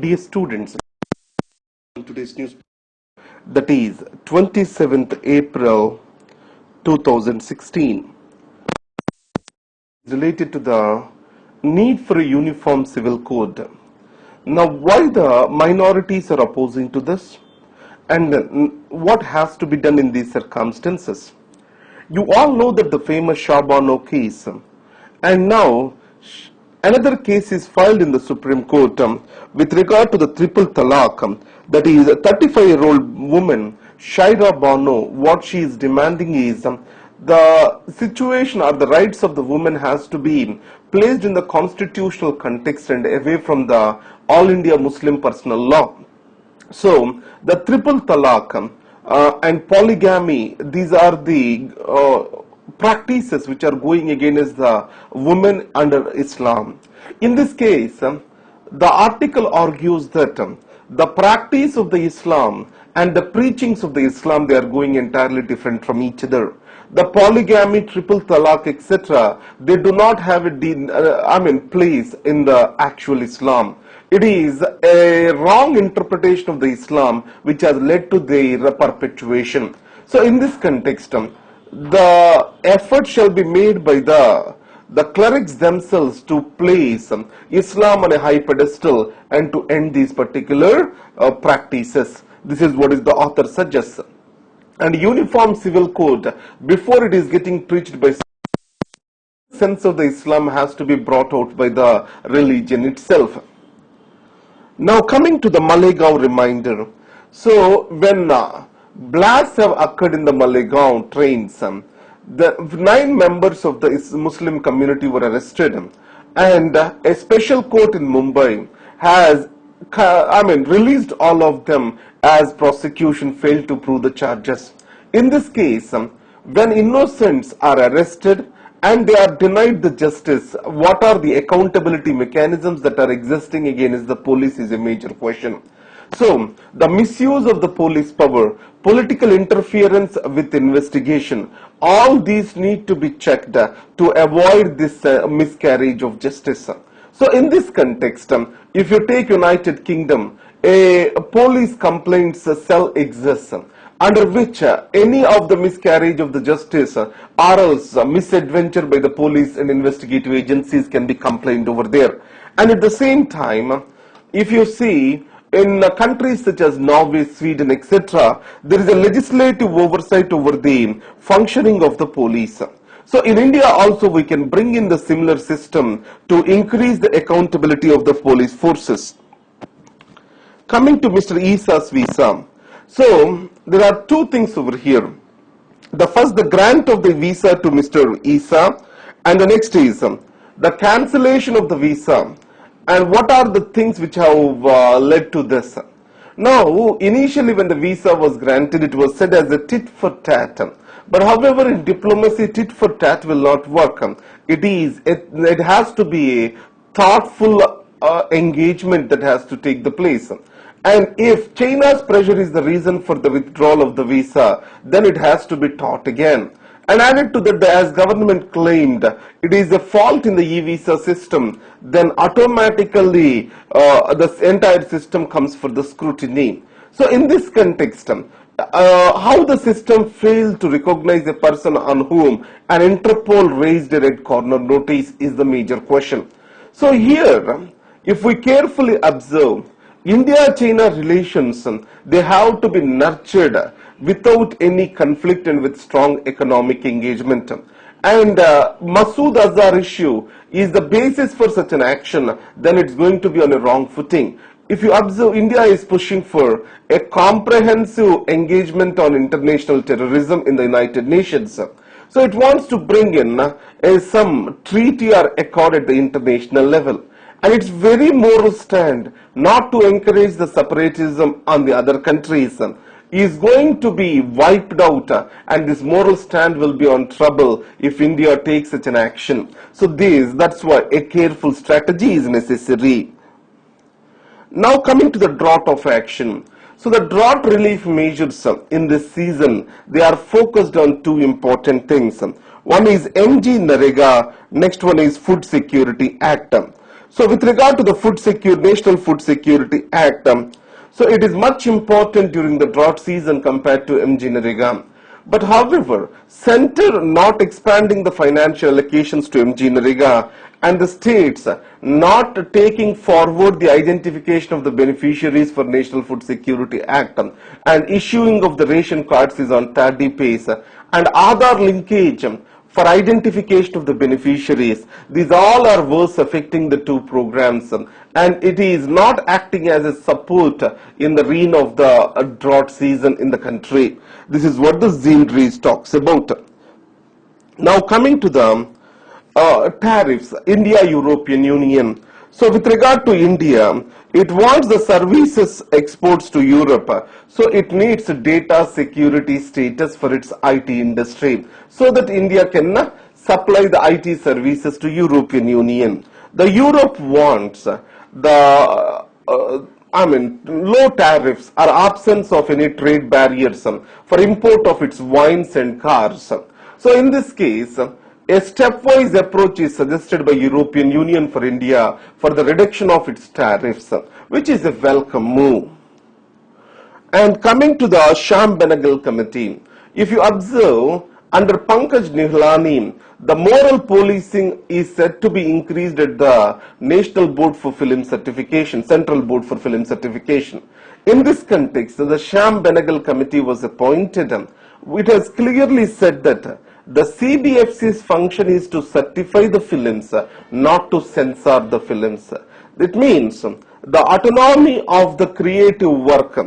Dear students, today's news, that is 27th April 2016, related to the need for a uniform civil code. Now, why the minorities are opposing to this, and what has to be done in these circumstances? You all know that the famous Shabano case, and now another case is filed in the Supreme Court with regard to the triple talaq. That is, a 35-year-old woman, Shaira Bano, what she is demanding is the situation or the rights of the woman has to be placed in the constitutional context and away from the All India Muslim Personal Law. So, the triple talaq and polygamy, these are the practices which are going against the women under Islam. In this case, the article argues that the practice of the Islam and the preachings of the Islam, they are going entirely different from each other. The polygamy, triple talaq, etc., they do not have a place in the actual Islam. It is a wrong interpretation of the Islam which has led to their perpetuation. So in this context, the effort shall be made by the clerics themselves to place Islam on a high pedestal and to end these particular practices. This is what is the author suggests. And uniform civil code, before it is getting preached by sense of the Islam, has to be brought out by the religion itself. Now coming to the Malegaon reminder. So when blasts have occurred in the Malegaon trains, the 9 members of the Muslim community were arrested, and a special court in Mumbai has released all of them as prosecution failed to prove the charges. In this case, when innocents are arrested and they are denied the justice, what are the accountability mechanisms that are existing against the police is a major question. So, the misuse of the police power, political interference with investigation, all these need to be checked to avoid this miscarriage of justice. So, in this context, if you take United Kingdom, a police complaints cell exists, under which any of the miscarriage of the justice or else misadventure by the police and investigative agencies can be complained over there. And at the same time, if you see in countries such as Norway, Sweden, etc., there is a legislative oversight over the functioning of the police. So in India also we can bring in the similar system to increase the accountability of the police forces. Coming to Mr. Isa's visa. So there are 2 things over here. The first, the grant of the visa to Mr. Isa, and the next is the cancellation of the visa. And what are the things which have led to this? Now, initially when the visa was granted, it was said as a tit for tat. But however, in diplomacy, tit for tat will not work. It has to be a thoughtful engagement that has to take the place. And if China's pressure is the reason for the withdrawal of the visa, then it has to be taught again. And added to that, as government claimed, it is a fault in the e-visa system, then automatically the entire system comes for the scrutiny. So in this context, how the system failed to recognize a person on whom an Interpol raised a red corner notice is the major question. So here, if we carefully observe, India-China relations, they have to be nurtured without any conflict and with strong economic engagement. And Masood Azhar issue is the basis for such an action, then it's going to be on a wrong footing. If you observe, India is pushing for a comprehensive engagement on international terrorism in the United Nations. So it wants to bring in some treaty or accord at the international level. And its very moral stand not to encourage the separatism on the other countries is going to be wiped out, and this moral stand will be on trouble if India takes such an action. So that's why a careful strategy is necessary. Now coming to the drought of action. So the drought relief measures in this season, they are focused on 2 important things. One is MG Narega, next one is Food Security Act. So with regard to the National Food Security Act, so it is much important during the drought season compared to MG-Narega. But however, center not expanding the financial allocations to MG-Narega and the states not taking forward the identification of the beneficiaries for National Food Security Act and issuing of the ration cards is on tardy pace, and Aadhaar linkage for identification of the beneficiaries. These all are worse affecting the two programs, and it is not acting as a support in the reign of the drought season in the country. This is what the Zindries talks about. Now coming to the tariffs, India-European Union. So with regard to India, it wants the services exports to Europe, so it needs data security status for its IT industry, so that India can supply the IT services to European Union. The Europe wants the low tariffs or absence of any trade barriers for import of its wines and cars. So in this case, a stepwise approach is suggested by European Union for India for the reduction of its tariffs, which is a welcome move. And coming to the Sham-Benegal Committee, if you observe, under Pankaj Nihlani, the moral policing is said to be increased at the National Board for Film Certification, Central Board for Film Certification. In this context, the Sham-Benegal Committee was appointed. It has clearly said that the CBFC's function is to certify the films, not to censor the films. It means the autonomy of the creative work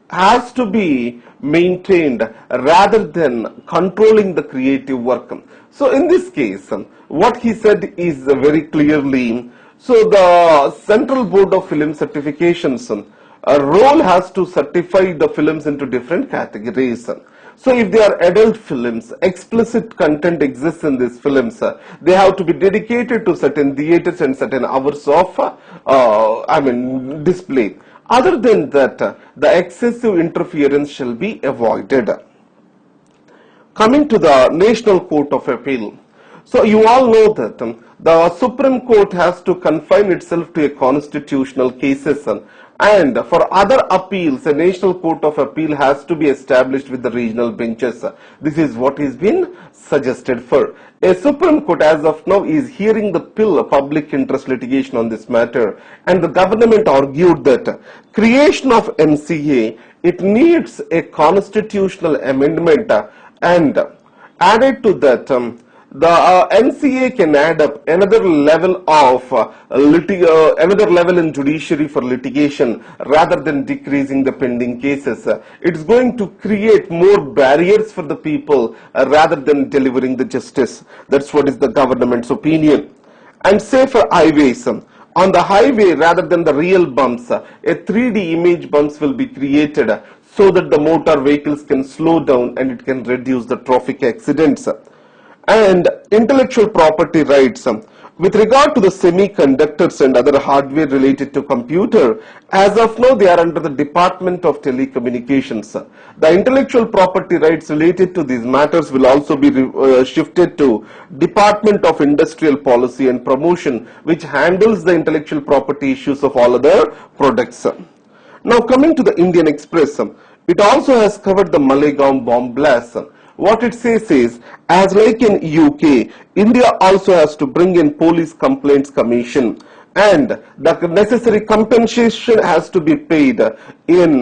has to be maintained rather than controlling the creative work. So in this case, what he said is very clearly, so the Central Board of Film Certifications role has to certify the films into different categories. So if they are adult films, explicit content exists in these films, they have to be dedicated to certain theaters and certain hours of display. Other than that, the excessive interference shall be avoided. Coming to the National Court of Appeal. So you all know that the Supreme Court has to confine itself to a constitutional cases, and for other appeals, a National Court of Appeal has to be established with the regional benches. This is what is been suggested for. A Supreme Court as of now is hearing the public interest litigation on this matter, and the government argued that creation of MCA, it needs a constitutional amendment, and added to that, the NCA can add up another level of another level in judiciary for litigation rather than decreasing the pending cases. It's going to create more barriers for the people rather than delivering the justice. That's what is the government's opinion. And safer highways. On the highway, rather than the real bumps, a 3D image bumps will be created so that the motor vehicles can slow down and it can reduce the traffic accidents. And intellectual property rights. With regard to the semiconductors and other hardware related to computer, as of now they are under the Department of Telecommunications. The intellectual property rights related to these matters will also be shifted to Department of Industrial Policy and Promotion, which handles the intellectual property issues of all other products. Now coming to the Indian Express, it also has covered the Malegaon bomb blast. What it says is, as like in UK, India also has to bring in Police Complaints Commission, and the necessary compensation has to be paid in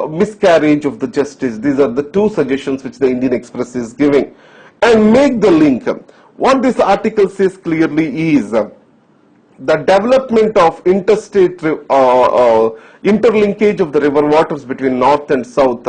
miscarriage of the justice. These are the two suggestions which the Indian Express is giving. And make the link. What this article says clearly is, the development of interstate interlinkage of the river waters between north and south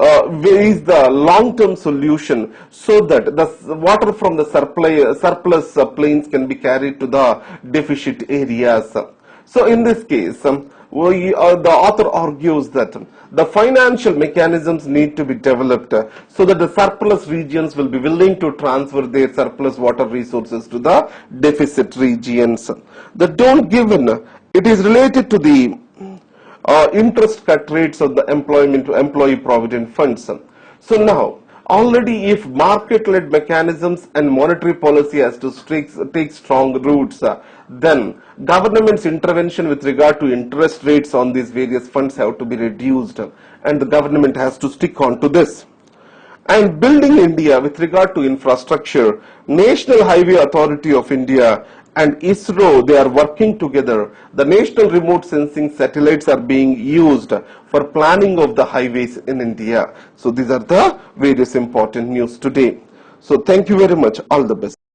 is the long-term solution, so that the water from the surplus plains can be carried to the deficit areas. So in this case, the author argues that the financial mechanisms need to be developed so that the surplus regions will be willing to transfer their surplus water resources to the deficit regions. The don't given, it is related to the interest cut rates of the employee provident funds. So now, Already, if market-led mechanisms and monetary policy has to take strong roots, then government's intervention with regard to interest rates on these various funds have to be reduced, and the government has to stick on to this. And building India with regard to infrastructure, National Highway Authority of India and ISRO, they are working together. The national remote sensing satellites are being used for planning of the highways in India. So these are the various important news today. So thank you very much. All the best.